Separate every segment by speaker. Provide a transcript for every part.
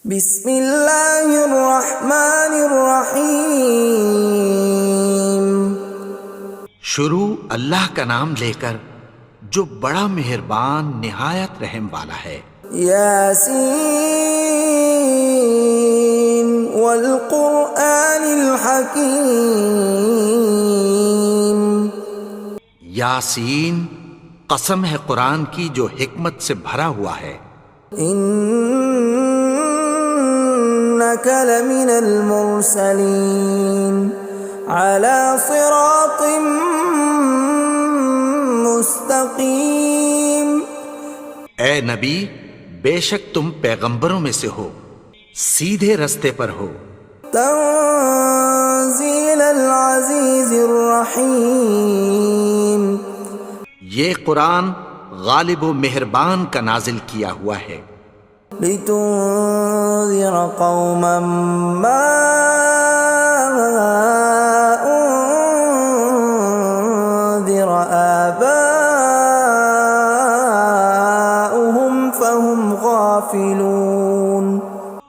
Speaker 1: بسم اللہ الرحمن الرحیم۔
Speaker 2: شروع اللہ کا نام لے کر جو بڑا مہربان نہایت رحم والا ہے۔
Speaker 1: یاسین والقرآن الحکیم۔
Speaker 2: یاسین، قسم ہے قرآن کی جو حکمت سے بھرا ہوا ہے۔
Speaker 1: انک لمن المرسلین علی صراط مستقیم۔
Speaker 2: اے نبی، بے شک تم پیغمبروں میں سے ہو، سیدھے رستے پر ہو۔
Speaker 1: تنزیل العزیز الرحیم۔
Speaker 2: یہ قرآن غالب و مہربان کا نازل کیا ہوا ہے۔
Speaker 1: لتنذر قوما ما انذر آباؤهم فهم غافلون۔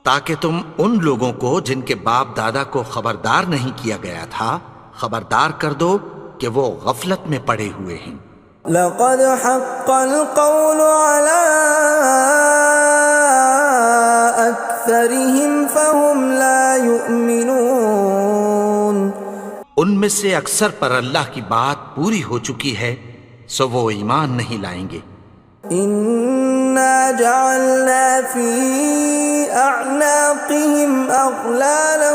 Speaker 2: تاکہ تم ان لوگوں کو جن کے باپ دادا کو خبردار نہیں کیا گیا تھا خبردار کر دو کہ وہ غفلت میں پڑے ہوئے ہیں۔
Speaker 1: لقد حق القول على أكثرهم فهم لا يؤمنون۔
Speaker 2: ان میں سے اکثر پر اللہ کی بات پوری ہو چکی ہے سو وہ ایمان نہیں لائیں گے۔
Speaker 1: إنا جعلنا في أعناقهم أغلالا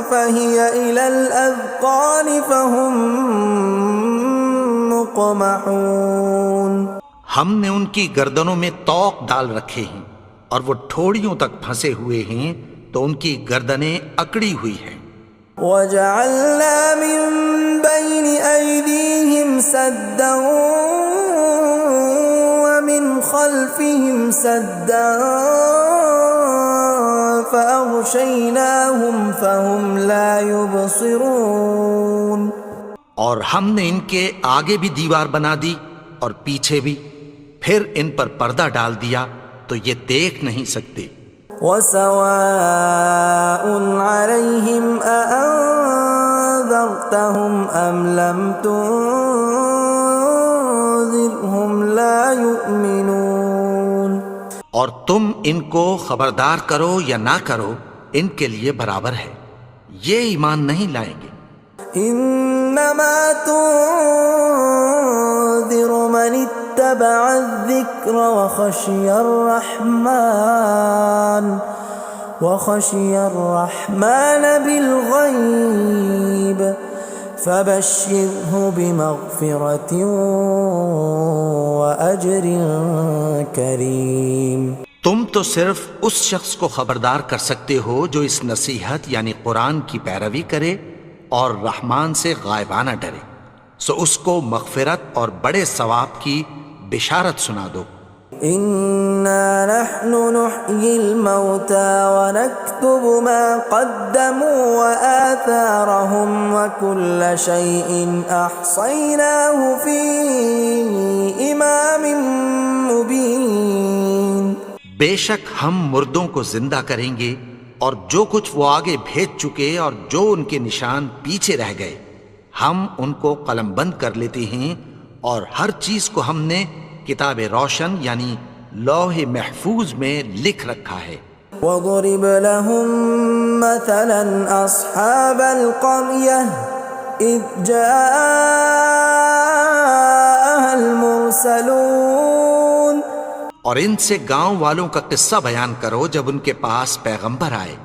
Speaker 1: فهي إلى الأذقان فهم مقمحون۔
Speaker 2: ہم نے ان کی گردنوں میں طوق ڈال رکھے ہیں اور وہ ٹھوڑیوں تک پھنسے ہوئے ہیں تو ان کی گردنیں اکڑی ہوئی ہیں۔
Speaker 1: وَجَعَلْنَا مِن بَيْنِ أَيْدِيهِمْ سَدًّا وَمِنْ خَلْفِهِمْ سَدًّا فَأَغْشَيْنَاهُمْ فَهُمْ لَا يُبْصِرُونَ۔
Speaker 2: اور ہم نے ان کے آگے بھی دیوار بنا دی اور پیچھے بھی، پھر ان پر پردہ ڈال دیا تو یہ دیکھ نہیں سکتے۔
Speaker 1: وَسَوَاءٌ عَلَيْهِمْ أَأَنذَرْتَهُمْ أَمْ لَمْ تُنذِرْهُمْ لَا يُؤْمِنُونَ۔
Speaker 2: اور تم ان کو خبردار کرو یا نہ کرو ان کے لیے برابر ہے، یہ ایمان نہیں لائیں گے۔
Speaker 1: انما تنذر من اتبع الذکر وخشی الرحمن بالغیب فبشرہ بمغفرۃ واجر کریم۔
Speaker 2: تم تو صرف اس شخص کو خبردار کر سکتے ہو جو اس نصیحت یعنی قرآن کی پیروی کرے اور رحمان سے غائبانہ ڈرے، سو اس کو مغفرت اور بڑے ثواب کی بشارت سنا دو۔
Speaker 1: اِنَّا نَحْنُ نُحْيِي الْمَوْتَى وَنَكْتُبُ مَا قَدَّمُوا وَآثَارَهُمْ وَكُلَّ شَيْءٍ أَحْصَيْنَاهُ فِي إِمَامٍ مُبِينٍ۔
Speaker 2: بے شک ہم مردوں کو زندہ کریں گے اور جو کچھ وہ آگے بھیج چکے اور جو ان کے نشان پیچھے رہ گئے ہم ان کو قلم بند کر لیتے ہیں، اور ہر چیز کو ہم نے کتاب روشن یعنی لوح محفوظ میں لکھ رکھا ہے۔
Speaker 1: وَضُرِبْ لَهُم مَّثَلًا أَصْحَابَ الْقَرْيَةِ إِذْ جَاءَهَا الْمُرْسَلُونَ۔
Speaker 2: اور ان سے گاؤں والوں کا قصہ بیان کرو جب ان کے پاس پیغمبر آئے۔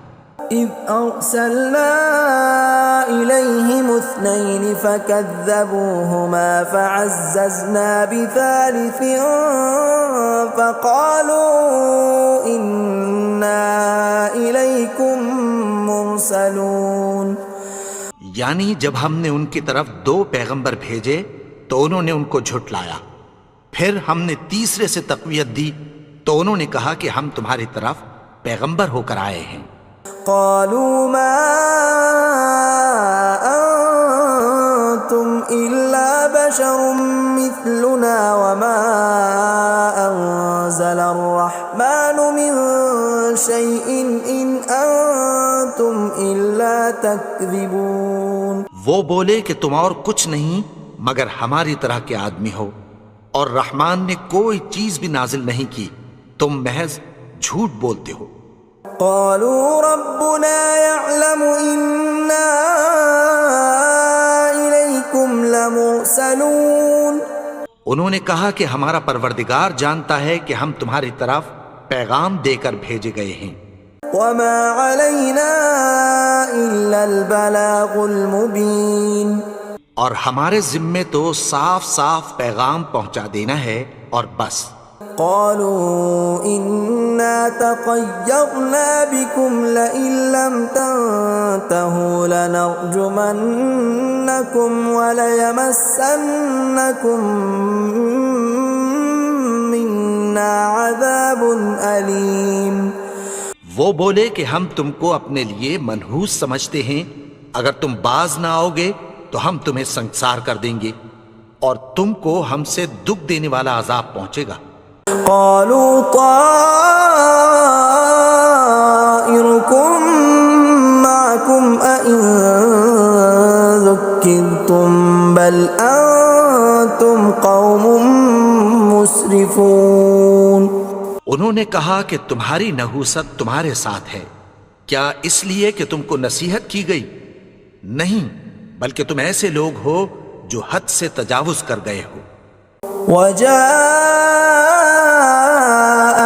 Speaker 1: إِذْ أَرْسَلْنَا إِلَيْهِمُ اثْنَيْنِ فَكَذَّبُوهُمَا فَعَزَّزْنَا بِثَالِثٍ فَقَالُوا إِنَّا إِلَيْكُمْ مُرْسَلُونَ۔
Speaker 2: یعنی جب ہم نے ان کی طرف دو پیغمبر بھیجے تو انہوں نے ان کو جھٹلایا، پھر ہم نے تیسرے سے تقویت دی تو انہوں نے کہا کہ ہم تمہاری طرف پیغمبر ہو کر آئے ہیں۔
Speaker 1: قالوا ما انتم الا بشر مثلنا وما انزل الرحمن من شيء إن أنتم إلا تكذبون.
Speaker 2: وہ بولے کہ تم اور کچھ نہیں مگر ہماری طرح کے آدمی ہو، اور رحمان نے کوئی چیز بھی نازل نہیں کی، تم محض جھوٹ بولتے ہو.
Speaker 1: قالوا ربنا يعلم إنا إليكم لمرسلون.
Speaker 2: انہوں نے کہا کہ ہمارا پروردگار جانتا ہے کہ ہم تمہاری طرف پیغام دے کر بھیجے گئے ہیں.
Speaker 1: وما علينا إلا البلاغ المبين.
Speaker 2: اور ہمارے ذمے تو صاف صاف پیغام پہنچا دینا ہے اور بس.
Speaker 1: قالوا إنا تطيرنا بكم لئن لم تنتهوا لنرجمنكم وليمسنكم منا عذاب أليم.
Speaker 2: وہ بولے کہ ہم تم کو اپنے لیے منحوس سمجھتے ہیں، اگر تم باز نہ آؤ گے تو ہم تمہیں سنسار کر دیں گے اور تم کو ہم سے دکھ دینے والا عذاب پہنچے گا.
Speaker 1: قالوا طائركم معكم أئن ذكرتم بل أنتم قوم مسرفون.
Speaker 2: انہوں نے کہا کہ تمہاری نحوست تمہارے ساتھ ہے، کیا اس لیے کہ تم کو نصیحت کی گئی؟ نہیں، بلکہ تم ایسے لوگ ہو جو حد سے تجاوز کر گئے ہو.
Speaker 1: وجاء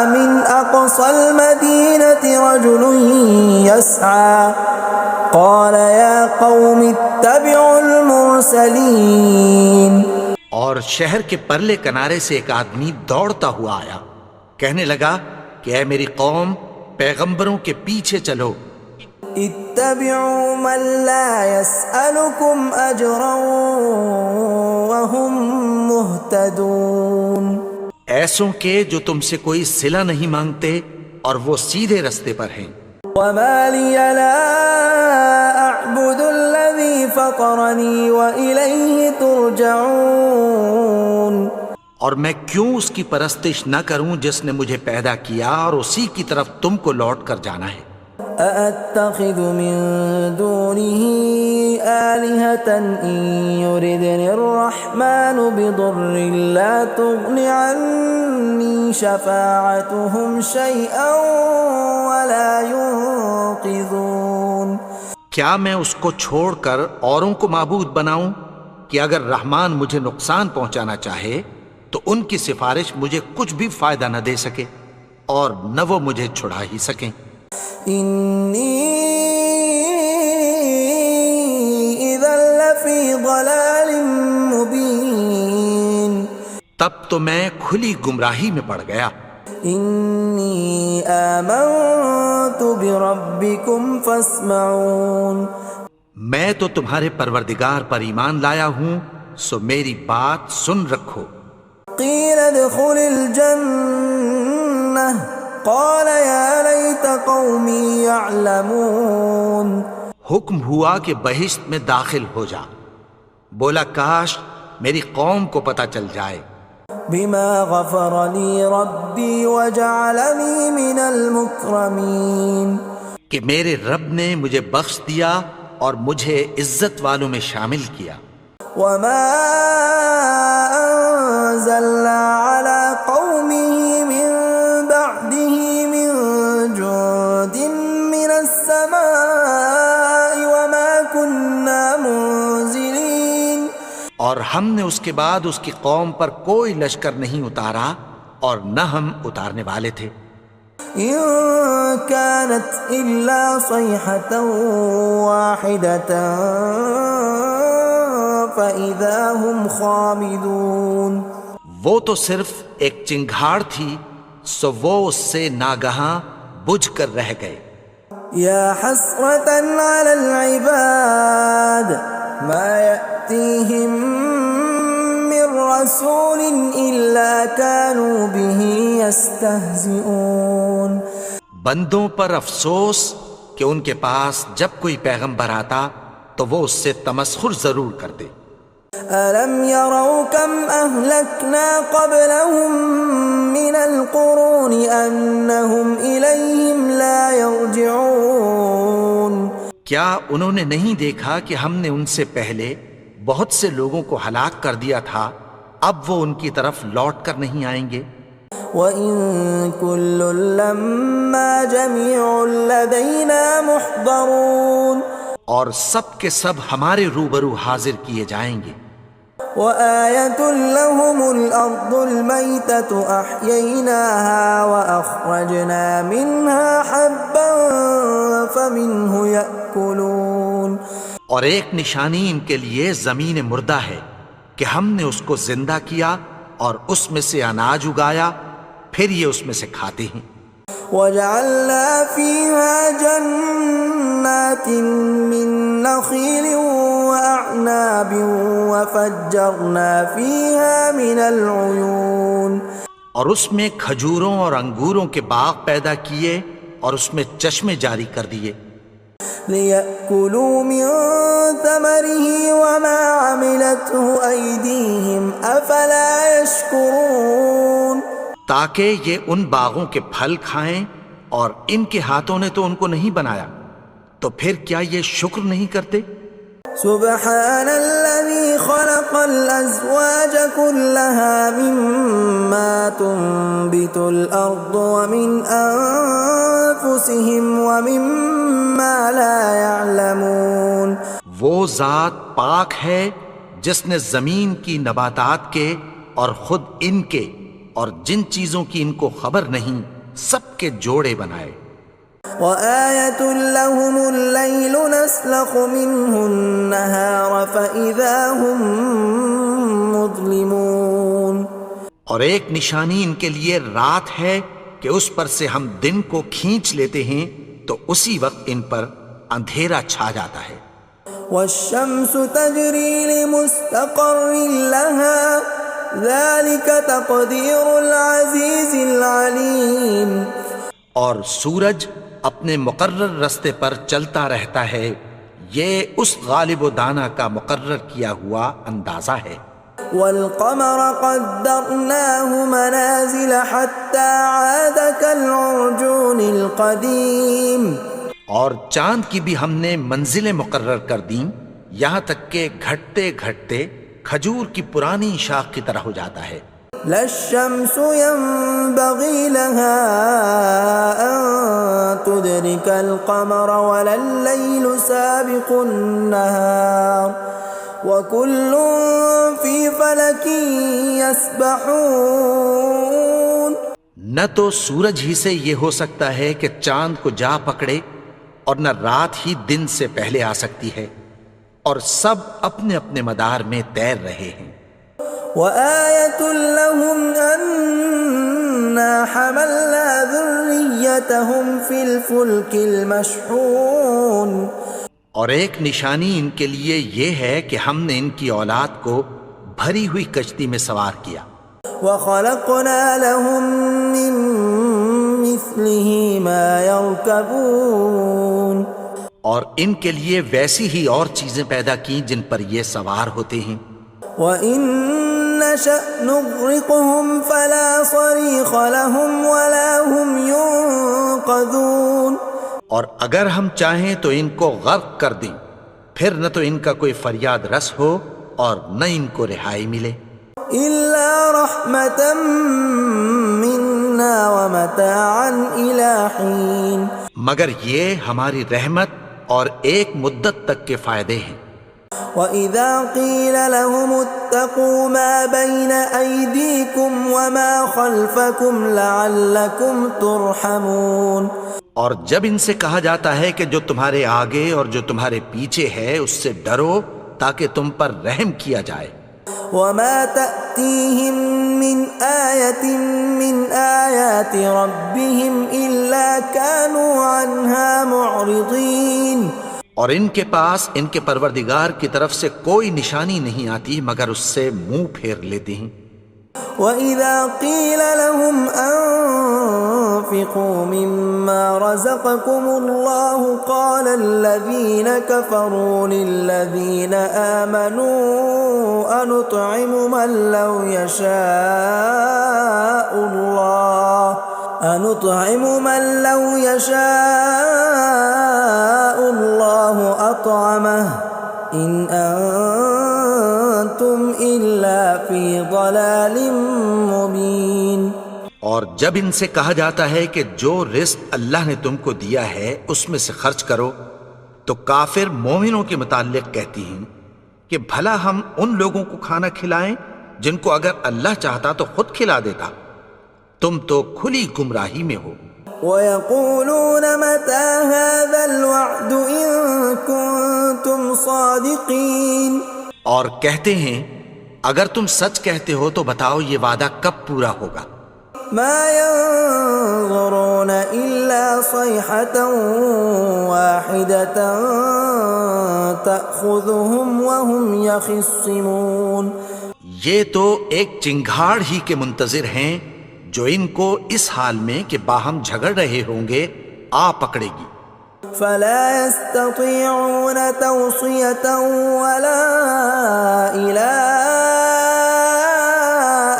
Speaker 1: من أقصى المدينة رجل يسعى قال يا قوم اتبعوا المرسلين.
Speaker 2: اور شہر کے پرلے کنارے سے ایک آدمی دوڑتا ہوا آیا، کہنے لگا کہ اے میری قوم، پیغمبروں کے پیچھے چلو.
Speaker 1: اتبعوا من لا يسألكم أجرا وهم مهتدون.
Speaker 2: ایسوں کے جو تم سے کوئی صلہ نہیں مانگتے اور وہ سیدھے رستے پر ہیں.
Speaker 1: وما لي لا أعبد الذي فطرني وإليه ترجعون.
Speaker 2: اور میں کیوں اس کی پرستش نہ کروں جس نے مجھے پیدا کیا اور اسی کی طرف تم کو لوٹ کر جانا ہے.
Speaker 1: أأتخذ من دونه آلهة إن يردني الرحمن بضر لا تغن عني شفاعتهم شيئا ولا ينقذون.
Speaker 2: کیا میں اس کو چھوڑ کر اوروں کو معبود بناؤں کہ اگر رحمان مجھے نقصان پہنچانا چاہے تو ان کی سفارش مجھے کچھ بھی فائدہ نہ دے سکے اور نہ وہ مجھے چھڑا ہی سکیں.
Speaker 1: إني إذا لفي ضلال مبين.
Speaker 2: تب تو میں کھلی گمراہی میں پڑ گیا.
Speaker 1: إني آمنت بربكم فاسمعون.
Speaker 2: میں تو تمہارے پروردگار پر ایمان لایا ہوں، سو میری بات سن رکھو.
Speaker 1: قيل ادخل الجنة قال يا ليت قومي يعلمون.
Speaker 2: حکم ہوا کہ بہشت میں داخل ہو جا. بولا کاش میری قوم کو پتہ چل جائے.
Speaker 1: بما غفر لي ربي وجعلني من المكرمين.
Speaker 2: کہ میرے رب نے مجھے بخش دیا اور مجھے عزت والوں میں شامل کیا.
Speaker 1: وما أنزلنا على قومه من بعده من جند من السماء وما كنا منزلين.
Speaker 2: اور ہم نے اس کے بعد اس کی قوم پر کوئی لشکر نہیں اتارا اور نہ ہم اتارنے والے تھے.
Speaker 1: إن كانت إلا صيحة واحدة فإذا هم خامدون.
Speaker 2: وہ تو صرف ایک چنگھاڑ تھی، سو وہ اس سے ناگہاں بجھ کر رہ گئے.
Speaker 1: يا حسرة على العباد ما يأتيهم من رسول إلا كانوا به يستهزئون.
Speaker 2: بندوں پر افسوس کہ ان کے پاس جب کوئی پیغمبر آتا تو وہ اس سے تمسخر ضرور کرتے.
Speaker 1: أَلَمْ يَرَوْا كَمْ أَهْلَكْنَا قَبْلَهُمْ مِنَ الْقُرُونِ أَنَّهُمْ إِلَيْهِمْ لَا يَرْجِعُونَ
Speaker 2: کیا انہوں نے نہیں دیکھا کہ ہم نے ان سے پہلے بہت سے لوگوں کو ہلاک کر دیا تھا، اب وہ ان کی طرف لوٹ کر نہیں آئیں گے؟
Speaker 1: وَإِن كُلٌّ لَّمَّا جَمِيعٌ لَّدَيْنَا مُحْضَرُونَ
Speaker 2: اور سب کے سب ہمارے روبرو حاضر کیے جائیں گے۔
Speaker 1: وَآيَةٌ لَّهُمُ الْأَرْضُ الْمَيْتَةُ أَحْيَيْنَاهَا وَأَخْرَجْنَا مِنْهَا حَبًّا فَمِنْهُ يَأْكُلُونَ
Speaker 2: اور ایک نشانی ان کے لیے زمین مردہ ہے کہ ہم نے اس کو زندہ کیا اور اس میں سے اناج اگایا، پھر یہ اس میں سے کھاتے ہیں۔
Speaker 1: وَجَعَلْنَا فِيهَا جَنَّاتٍ مِّن نَّخِيلٍ وَأَعْنَابٍ وَفَجَّرْنَا فِيهَا مِنَ الْعُيُونِ
Speaker 2: اور اس میں کھجوروں اور انگوروں کے باغ پیدا کیے اور اس میں چشمے جاری کر دیے،
Speaker 1: لِيَأْكُلُوا مِن ثَمَرِهِ وَمَا عَمِلَتْهُ أَيْدِيهِمْ أَفَلَا يَشْكُرُونَ
Speaker 2: تاکہ یہ ان باغوں کے پھل کھائیں، اور ان کے ہاتھوں نے تو ان کو نہیں بنایا، تو پھر کیا یہ شکر نہیں کرتے؟
Speaker 1: سبحان الذي خلق الأزواج كلها مما تنبت الأرض ومن أنفسهم ومما لا يعلمون
Speaker 2: وہ ذات پاک ہے جس نے زمین کی نباتات کے اور خود ان کے اور جن چیزوں کی ان کو خبر نہیں سب کے جوڑے بنائے۔
Speaker 1: وَآيَةٌ لَّهُمُ اللَّيْلُ نَسْلَخُ مِنْهُ النَّهَارَ فَإِذَا هُمْ مُظْلِمُونَ
Speaker 2: اور ایک نشانی ان کے لیے رات ہے کہ اس پر سے ہم دن کو کھینچ لیتے ہیں تو اسی وقت ان پر اندھیرا چھا جاتا ہے۔
Speaker 1: وَالشَّمْسُ تَجْرِي لِمُسْتَقَرٍّ لَّهَا ذَلِكَ تَقْدِيرُ الْعَزِيزِ الْعَلِيمِ
Speaker 2: اور سورج اپنے مقرر رستے پر چلتا رہتا ہے، یہ اس غالب و دانا کا مقرر کیا ہوا اندازہ ہے۔
Speaker 1: وَالْقَمَرَ قَدَّرْنَاهُ مَنَازِلَ حَتَّى عَادَ كَالْعُرْجُونِ الْقَدِيمِ
Speaker 2: اور چاند کی بھی ہم نے منزلیں مقرر کر دیں، یہاں تک کہ گھٹتے گھٹتے کھجور کی پرانی شاخ کی طرح ہو جاتا ہے۔
Speaker 1: لا الشمس ينبغي لها أن تدرك القمر ولا الليل سابق النهار وكل في فلك يسبحون
Speaker 2: نہ تو سورج ہی سے یہ ہو سکتا ہے کہ چاند کو جا پکڑے، اور نہ رات ہی دن سے پہلے آ سکتی ہے، اور سب اپنے اپنے مدار میں تیر رہے ہیں۔
Speaker 1: وَآيَةٌ لَّهُمْ أَنَّا حَمَلْنَا ذُرِّيَّتَهُمْ فِي الْفُلْكِ الْمَشْحُونِ
Speaker 2: اور ایک نشانی ان کے لیے یہ ہے کہ ہم نے ان کی اولاد کو بھری ہوئی کشتی میں سوار کیا۔
Speaker 1: وَخَلَقْنَا لَهُم مِّن مِّثْلِهِ مَا يَرْكَبُونَ
Speaker 2: اور ان کے لیے ویسی ہی اور چیزیں پیدا کی جن پر یہ سوار ہوتے ہیں۔
Speaker 1: وَإِن نَّشَأْ نُغْرِقْهُمْ فَلَا صَرِيخَ لَهُمْ وَلَا هُمْ يُنقَذُونَ
Speaker 2: اور اگر ہم چاہیں تو ان کو غرق کر دیں، پھر نہ تو ان کا کوئی فریاد رس ہو اور نہ ان کو رہائی ملے۔
Speaker 1: إِلَّا رَحْمَةً مِّنَّا وَمَتَاعًا إِلَىٰ حِينٍ
Speaker 2: مگر یہ ہماری رحمت اور ایک مدت تک کے فائدے ہیں۔
Speaker 1: وَإِذَا قِيلَ لَهُمُ اتَّقُوا مَا بَيْنَ أَيْدِيكُمْ وَمَا خَلْفَكُمْ لَعَلَّكُمْ تُرْحَمُونَ
Speaker 2: اور جب ان سے کہا جاتا ہے کہ جو تمہارے آگے اور جو تمہارے پیچھے ہے اس سے ڈرو تاکہ تم پر رحم کیا جائے۔
Speaker 1: وَمَا تَأْتِيهِم مِّنْ آيَةٍ مِّنْ آيَاتِ رَبِّهِمْ إِلَّا كَانُوا عَنْهَا مُعْرِضِينَ
Speaker 2: اور ان کے پاس ان کے پروردگار کی طرف سے کوئی نشانی نہیں آتی مگر اس سے منہ پھیر لیتے ہیں۔
Speaker 1: وَإِذَا قِيلَ لَهُمْ وأنفقوا مما رزقكم الله قال الذين كفروا للذين آمنوا أنطعم من لو يشاء الله أطعمه إن أنتم إلا في ضلال مبين۔
Speaker 2: اور جب ان سے کہا جاتا ہے کہ جو رزق اللہ نے تم کو دیا ہے اس میں سے خرچ کرو، تو کافر مومنوں کے متعلق کہتی ہیں کہ بھلا ہم ان لوگوں کو کھانا کھلائیں جن کو اگر اللہ چاہتا تو خود کھلا دیتا، تم تو کھلی گمراہی میں ہو۔
Speaker 1: وَيَقُولُونَ مَتَى هَذَا الْوَعْدُ إِن كُنتُمْ صَادِقِينَ،
Speaker 2: اور کہتے ہیں اگر تم سچ کہتے ہو تو بتاؤ یہ وعدہ کب پورا ہوگا۔
Speaker 1: مَا يَنظُرُونَ إِلَّا صَيْحَةً وَاحِدَةً تَأْخُذُهُمْ وَهُمْ يَخِصِّمُونَ،
Speaker 2: یہ تو ایک چنگھاڑ ہی کے منتظر ہیں جو ان کو اس حال میں کہ باہم جھگڑ رہے ہوں گے آ پکڑے گی۔
Speaker 1: فَلَا يَسْتَطِيعُونَ تَوْصِيَةً وَلَا إِلَىٰ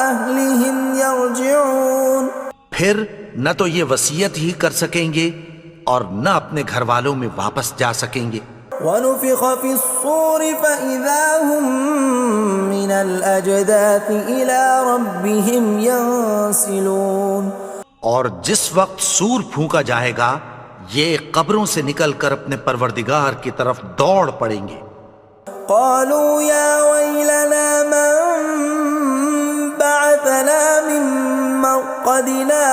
Speaker 1: أَهْلِهِمْ يَرْجِعُونَ،
Speaker 2: پھر نہ تو یہ وصیت ہی کر سکیں گے اور نہ اپنے گھر والوں میں واپس جا سکیں گے۔
Speaker 1: وَنُفِخَ فِي الصُّورِ فَإِذَا هُم مِّنَ الْأَجْدَاثِ إِلَىٰ رَبِّهِمْ يَنسِلُونَ،
Speaker 2: اور جس وقت سور پھونکا جائے گا یہ قبروں سے نکل کر اپنے پروردگار کی طرف دوڑ پڑیں گے۔
Speaker 1: قالوا يا ويلنا من بعثنا من مرقدنا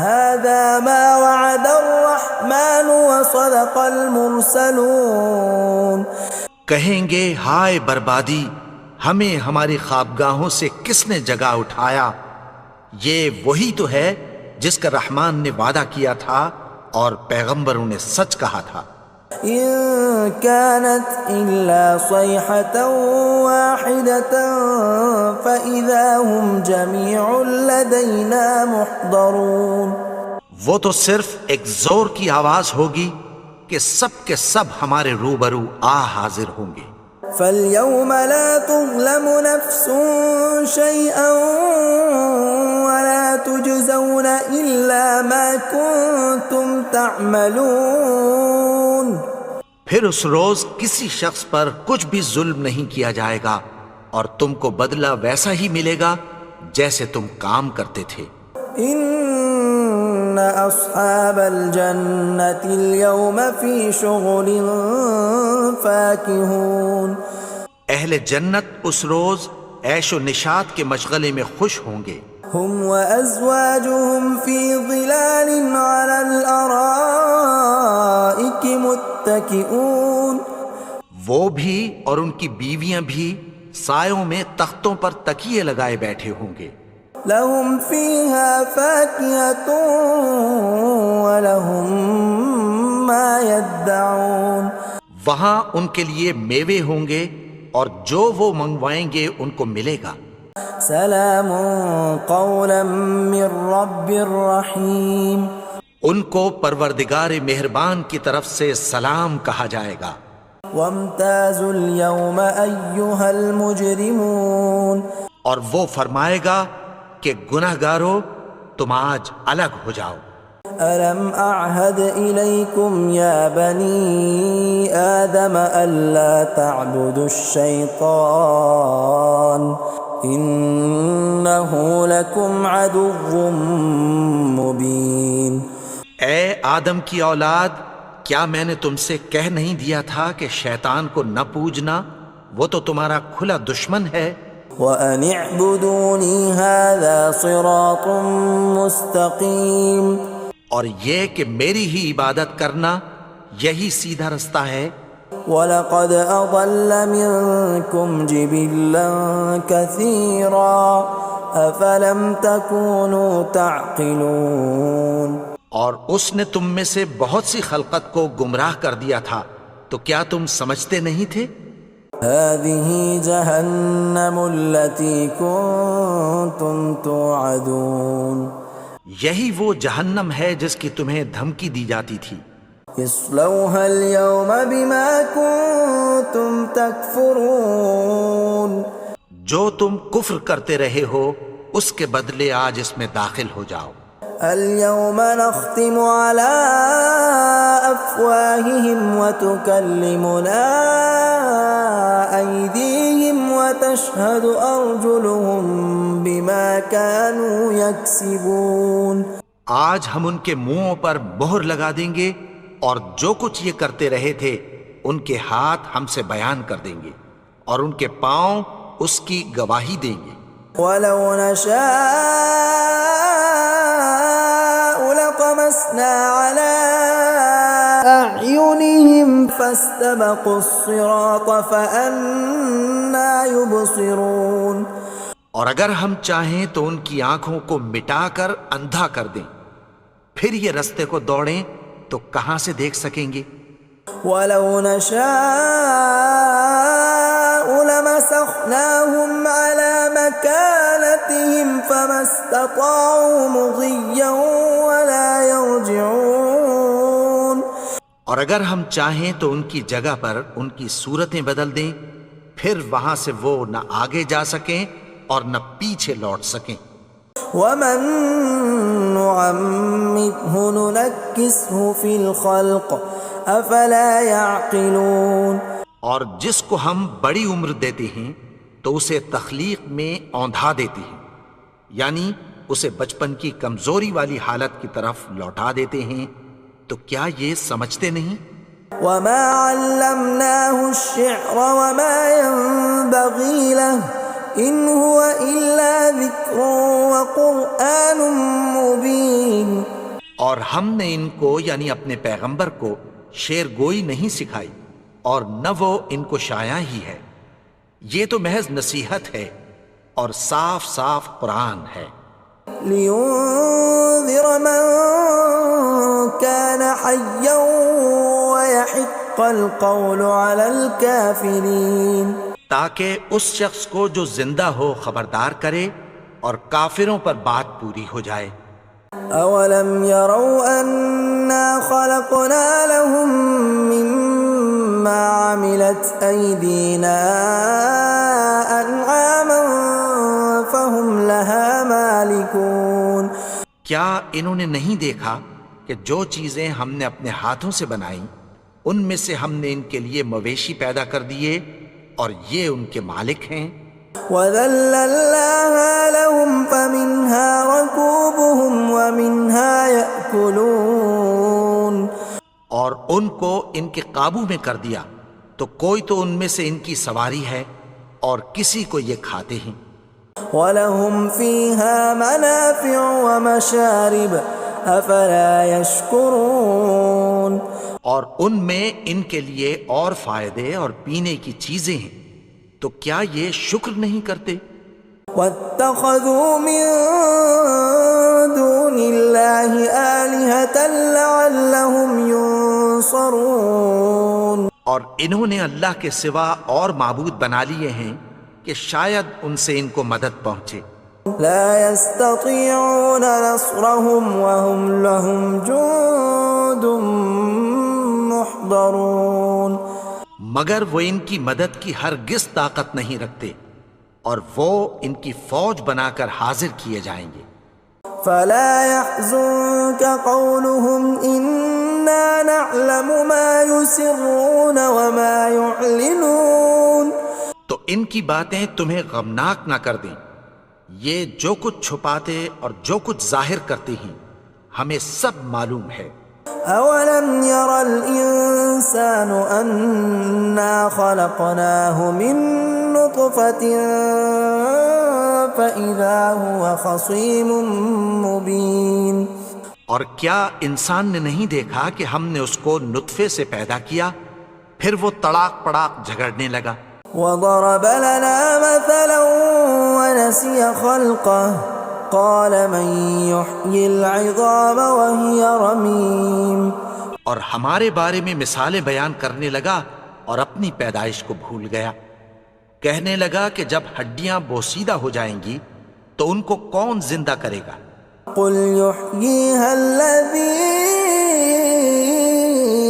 Speaker 1: هذا ما وعد الرحمن وصدق المرسلون،
Speaker 2: کہیں گے ہائے بربادی، ہمیں ہماری خوابگاہوں سے کس نے جگا اٹھایا، یہ وہی تو ہے جس کا رحمان نے وعدہ کیا تھا اور پیغمبروں نے سچ کہا تھا۔
Speaker 1: إن كانت إلا صيحة واحدة فإذا هم جميع لدينا محضرون،
Speaker 2: وہ تو صرف ایک زور کی آواز ہوگی کہ سب کے سب ہمارے روبرو آ حاضر ہوں گے۔
Speaker 1: فاليوم لا تظلم نفس شيئا ولا تجزون إلا ما كنتم تعملون،
Speaker 2: پھر اس روز کسی شخص پر کچھ بھی ظلم نہیں کیا جائے گا اور تم کو بدلہ ویسا ہی ملے گا جیسے تم کام کرتے تھے۔
Speaker 1: ان اصحاب الجنة اليوم في شغل فاكهون، اہل
Speaker 2: جنت اس روز عیش و نشاط کے مشغلے میں خوش ہوں گے۔
Speaker 1: هم وازواجهم في ظلال على الارائك متكئون،
Speaker 2: وہ بھی اور ان کی بیویاں بھی سایوں میں تختوں پر تکیے لگائے بیٹھے ہوں گے۔
Speaker 1: لهم فيها فاكهة ولهم ما يدعون،
Speaker 2: وہاں ان کے لیے میوے ہوں گے اور جو وہ منگوائیں گے ان کو ملے گا۔
Speaker 1: سلام قولا من رب رحیم،
Speaker 2: ان کو پروردگار مہربان کی طرف سے سلام کہا جائے گا۔
Speaker 1: وامتازوا اليوم ایھا المجرمون،
Speaker 2: اور وہ فرمائے گا کہ گنہگارو تم آج الگ ہو جاؤ۔
Speaker 1: ألم أعهد إليكم يا بني آدم ألا تعبدوا الشيطان إنه لكم عدو مبين،
Speaker 2: اے آدم کی اولاد، کیا میں نے تم سے کہہ نہیں دیا تھا کہ شیطان کو نہ پوجنا، وہ تو تمہارا کھلا دشمن ہے۔
Speaker 1: وَأَنِ اعْبُدُونِي هَذَا صِرَاطٌ مُسْتَقِيمٌ،
Speaker 2: اور یہ کہ میری ہی عبادت کرنا یہی سیدھا رستہ ہے۔
Speaker 1: وَلَقَدْ أَضَلَّ مِنْكُمْ جِبِلًّا كَثِيرًا أَفَلَمْ تَكُونُوا تَعْقِلُونَ،
Speaker 2: اور اس نے تم میں سے بہت سی خلقت کو گمراہ کر دیا تھا، تو کیا تم سمجھتے نہیں تھے؟
Speaker 1: هَذِهِ جَهَنَّمُ الَّتِي كُنْتُمْ تُوعَدُونَ،
Speaker 2: یہی وہ جہنم ہے جس کی تمہیں دھمکی دی جاتی تھی.
Speaker 1: اصلوها اليوم بما كنتم تكفرون.
Speaker 2: جو تم کفر کرتے رہے ہو اس کے بدلے آج اس میں داخل ہو جاؤ.
Speaker 1: اليوم نختم على أفواههم وتكلمنا أيديهم وتشهد أرجلهم بما كانوا يكسبون.
Speaker 2: آج ہم ان کے منہوں پر مہر لگا دیں گے اور جو کچھ یہ کرتے رہے تھے ان کے ہاتھ ہم سے بیان کر دیں گے اور ان کے پاؤں اس کی گواہی دیں گے.
Speaker 1: ولو نشاء لطمسنا على أعينهم فاستبقوا الصراط فأنى يبصرون.
Speaker 2: اور اگر ہم چاہیں تو ان کی آنکھوں کو مٹا کر اندھا کر دیں، پھر یہ رستے کو دوڑیں تو کہاں سے دیکھ سکیں گے.
Speaker 1: ولو نشاء لمسخناهم على مكانتهم فما استطاعوا مضيا ولا يرجعون.
Speaker 2: اور اگر ہم چاہیں تو ان کی جگہ پر ان کی صورتیں بدل دیں، پھر وہاں سے وہ نہ آگے جا سکیں اور نہ پیچھے لوٹ سکیں.
Speaker 1: ومن نعمره ننكسه في الخلق افلا يعقلون.
Speaker 2: اور جس کو ہم بڑی عمر دیتے ہیں تو اسے تخلیق میں اوندھا دیتے ہیں، یعنی اسے بچپن کی کمزوری والی حالت کی طرف لوٹا دیتے ہیں. تو کیا یہ سمجھتے نہیں؟
Speaker 1: وما علمناه الشعر وما ينبغي له ان هو الا ذکر وقرآن مبین.
Speaker 2: اور ہم نے ان کو یعنی اپنے پیغمبر کو شعر گوئی نہیں سکھائی اور نہ وہ ان کو شایع ہی ہے، یہ تو محض نصیحت ہے اور صاف صاف قرآن ہے.
Speaker 1: لينذر من كان حيا ويحق القول على الكافرين.
Speaker 2: تاکہ اس شخص کو جو زندہ ہو خبردار کرے اور کافروں پر بات پوری ہو جائے.
Speaker 1: اولم يروا انا خلقنا لهم مما عملت ايدينا انعاما فهم لها مالكون.
Speaker 2: کیا انہوں نے نہیں دیکھا کہ جو چیزیں ہم نے اپنے ہاتھوں سے بنائیں ان میں سے ہم نے ان کے لیے مویشی پیدا کر دیے اور یہ ان کے مالک ہیں.
Speaker 1: وَذَلَّلْنَاهَا لَهُمْ فَمِنْهَا رَكُوبُهُمْ وَمِنْهَا يَأْكُلُونَ.
Speaker 2: اور ان کو ان کے قابو میں کر دیا تو کوئی تو ان میں سے ان کی سواری ہے اور کسی کو یہ کھاتے ہیں.
Speaker 1: وَلَهُمْ فِيهَا مَنَافِعُ وَمَشَارِبُ أَفَلَا يَشْكُرُونَ.
Speaker 2: اور ان میں ان کے لیے اور فائدے اور پینے کی چیزیں ہیں، تو کیا یہ شکر نہیں کرتے؟
Speaker 1: وَاتَّخَذُوا مِن دُونِ اللَّهِ آلِهَةً لَعَلَّهُمْ يُنصَرُونَ.
Speaker 2: اور انہوں نے اللہ کے سوا اور معبود بنا لیے ہیں کہ شاید ان سے ان کو مدد پہنچے.
Speaker 1: لا يستطيعون نصرهم وهم لهم جند محضرون.
Speaker 2: مگر وہ ان کی مدد کی ہرگز طاقت نہیں رکھتے اور وہ ان کی فوج بنا کر حاضر کیے جائیں گے.
Speaker 1: فلا يحزنك قولهم إنا نعلم ما يسرون وما يعلنون.
Speaker 2: تو ان کی باتیں تمہیں غمناک نہ کر دیں، یہ جو کچھ چھپاتے اور جو کچھ ظاہر کرتے ہیں ہمیں سب معلوم ہے.
Speaker 1: أولم ير الإنسان أنا خلقناه من نطفة فإذا هو خصيم مبين.
Speaker 2: اور کیا انسان نے نہیں دیکھا کہ ہم نے اس کو نطفے سے پیدا کیا پھر وہ تڑاک پڑاک جھگڑنے لگا.
Speaker 1: وضرب لنا مثلا ونسي خلقه قال من يحيي العظام وهي رميم.
Speaker 2: اور ہمارے بارے میں مثالیں بیان کرنے لگا اور اپنی پیدائش کو بھول گیا. کہنے لگا کہ جب ہڈیاں بوسیدہ ہو جائیں گی تو ان کو کون زندہ کرے گا
Speaker 1: قل يحييها الذي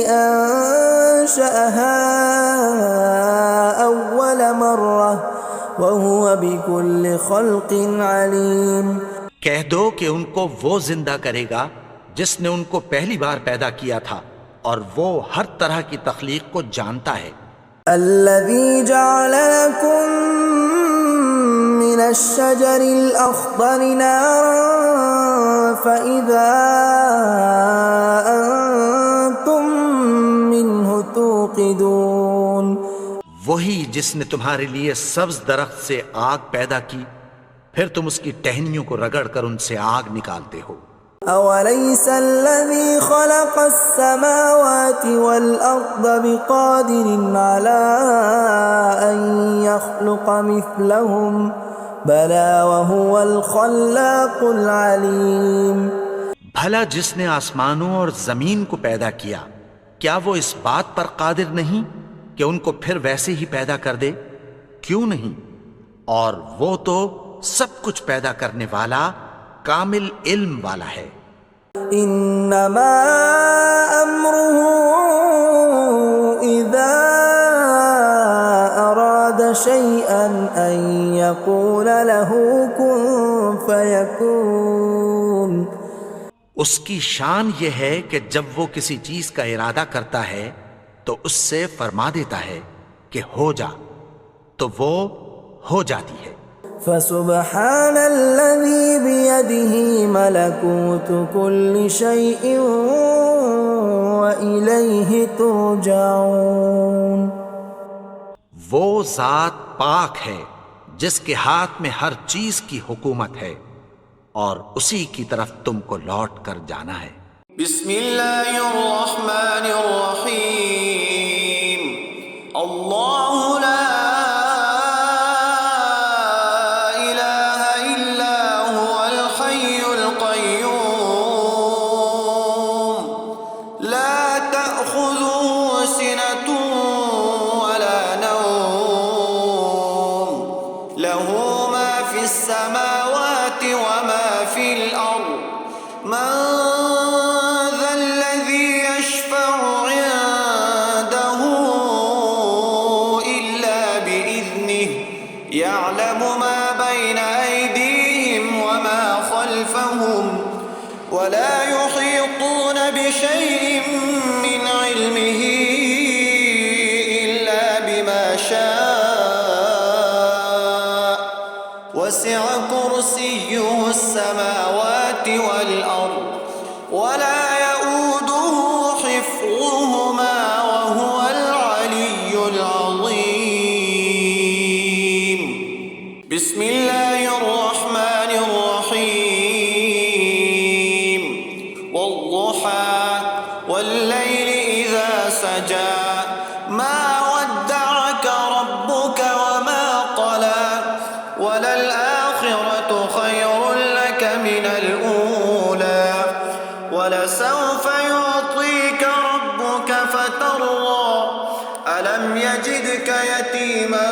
Speaker 1: أنشأها أول مرة وهو بكل خلق عليم.
Speaker 2: کہہ دو کہ ان کو وہ زندہ کرے گا جس نے ان کو پہلی بار پیدا کیا تھا اور وہ ہر طرح کی تخلیق کو جانتا ہے.
Speaker 1: الذي جعل لكم من الشجر الأخضر نارا فإذا أنتم منه توقدون.
Speaker 2: وہی جس نے تمہارے لیے سبز درخت سے آگ پیدا کی پھر تم اس کی ٹہنیوں کو رگڑ کر ان سے آگ نکالتے ہو.
Speaker 1: أوليس الذي خلق السماوات والأرض بقادر على أن يخلق مثلهم بلى وهو الخلاق العليم.
Speaker 2: بھلا جس نے آسمانوں اور زمین کو پیدا کیا کیا وہ اس بات پر قادر نہیں کہ ان کو پھر ویسے ہی پیدا کر دے؟ کیوں نہیں؟ اور وہ تو سب کچھ پیدا کرنے والا کامل علم والا ہے.
Speaker 1: انما امره اذا اراد شيئا ان يقول له كن فيكون.
Speaker 2: اس کی شان یہ ہے کہ جب وہ کسی چیز کا ارادہ کرتا ہے تو اس سے فرما دیتا ہے کہ ہو جا تو وہ ہو جاتی ہے.
Speaker 1: فسبحان الذي بيده ملكوت كل شيء وإليه ترجعون.
Speaker 2: وہ ذات پاک ہے جس کے ہاتھ میں ہر چیز کی حکومت ہے اور اسی کی طرف تم کو لوٹ کر جانا ہے.
Speaker 3: بسم اللہ الرحمن الرحیم. اللہ لا السماوات وما في الأرض من ذا الذي يشفع عنده إلا بإذنه يعلم ما بين أيديهم وما خلفهم ولا يحيطون بشيء من علمه إلا بما شاء وسع كرسيه السماوات والأرض ولا يؤوده حفظهما وهو العلي العظيم. بسم الله الرحمن الرحيم. والضحى والليل إذا سجى ما ودعك ربك وما قلى وللآخرة خير لك من الأولى ولسوف يعطيك ربك فترضى ألم يجدك يتيما